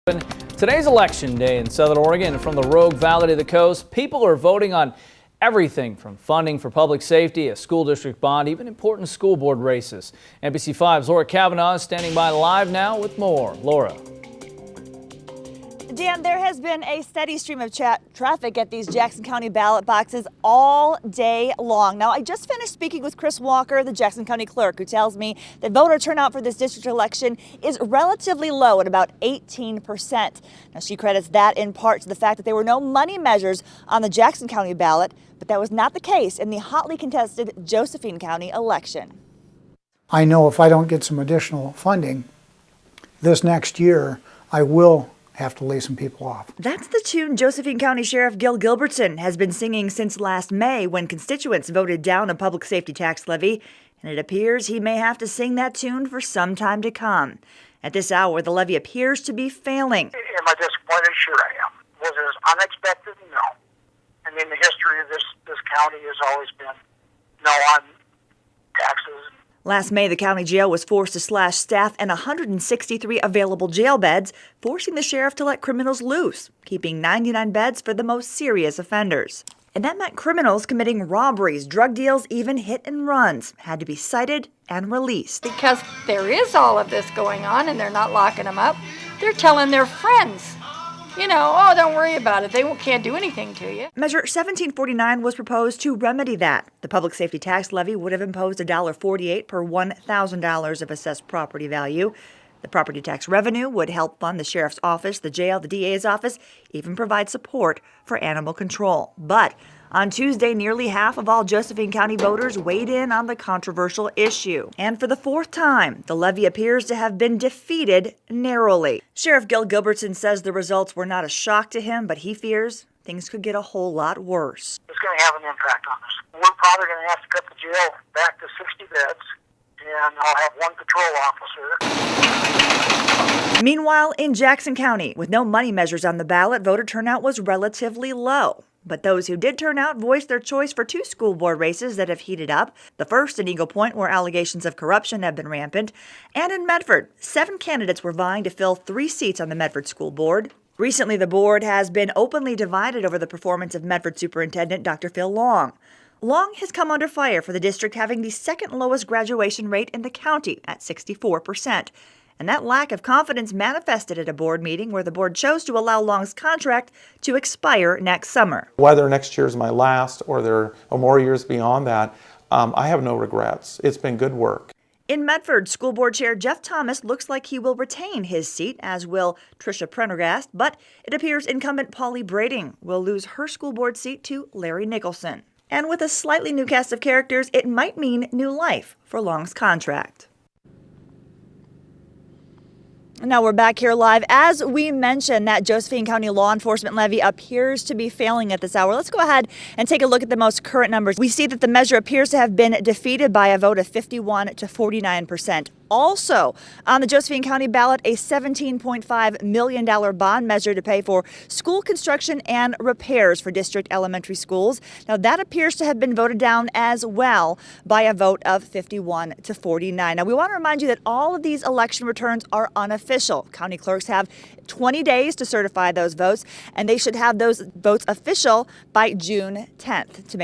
Today's election day in Southern Oregon. From the Rogue Valley to the coast, people are voting on everything from funding for public safety, a school district bond, even important school board races. NBC5's Laura Kavanaugh is standing by live now with more. Laura. Dan, there has been a steady stream of traffic at these Jackson County ballot boxes all day long. Now, I just finished speaking with Chris Walker, the Jackson County clerk, who tells me that voter turnout for this district election is relatively low at about 18%. Now, she credits that in part to the fact that there were no money measures on the Jackson County ballot, but that was not the case in the hotly contested Josephine County election. I know if I don't get some additional funding this next year, I will have to lay some people off. That's the tune Josephine County Sheriff Gil Gilbertson has been singing since last May when constituents voted down a public safety tax levy, and it appears he may have to sing that tune for some time to come. At this hour, the levy appears to be failing. Am I disappointed? Sure I am. Was it unexpected? No. I mean, the history of this county has always been no on taxes. Last May, the county jail was forced to slash staff and 163 available jail beds, forcing the sheriff to let criminals loose, keeping 99 beds for the most serious offenders. And that meant criminals committing robberies, drug deals, even hit and runs had to be cited and released. Because there is all of this going on and they're not locking them up, they're telling their friends, you know, oh, don't worry about it. They can't do anything to you. Measure 1749 was proposed to remedy that. The public safety tax levy would have imposed $1.48 per $1,000 of assessed property value. The property tax revenue would help fund the sheriff's office, the jail, the DA's office, even provide support for animal control. But on Tuesday, nearly half of all Josephine County voters weighed in on the controversial issue. And for the fourth time, the levy appears to have been defeated narrowly. Sheriff Gil Gilbertson says the results were not a shock to him, but he fears things could get a whole lot worse. It's going to have an impact on us. We're probably going to have to cut the jail back to 60 beds, and I'll have one patrol officer. Meanwhile, in Jackson County, with no money measures on the ballot, voter turnout was relatively low. But those who did turn out voiced their choice for two school board races that have heated up. The first in Eagle Point, where allegations of corruption have been rampant. And in Medford, 7 candidates were vying to fill 3 seats on the Medford School Board. Recently, the board has been openly divided over the performance of Medford Superintendent Dr. Phil Long. Long has come under fire for the district having the second lowest graduation rate in the county at 64%. And that lack of confidence manifested at a board meeting where the board chose to allow Long's contract to expire next summer. Whether next year is my last or there are more years beyond that, I have no regrets. It's been good work. In Medford, School Board Chair Jeff Thomas looks like he will retain his seat, as will Tricia Prendergast, but it appears incumbent Polly Brading will lose her school board seat to Larry Nicholson. And with a slightly new cast of characters, it might mean new life for Long's contract. Now we're back here live. As we mentioned, that Josephine County law enforcement levy appears to be failing at this hour. Let's go ahead and take a look at the most current numbers. We see that the measure appears to have been defeated by a vote of 51 to 49%. Also on the Josephine County ballot, a $17.5 million bond measure to pay for school construction and repairs for district elementary schools. Now that appears to have been voted down as well by a vote of 51 to 49. Now we want to remind you that all of these election returns are unofficial. County clerks have 20 days to certify those votes, and they should have those votes official by June 10th to make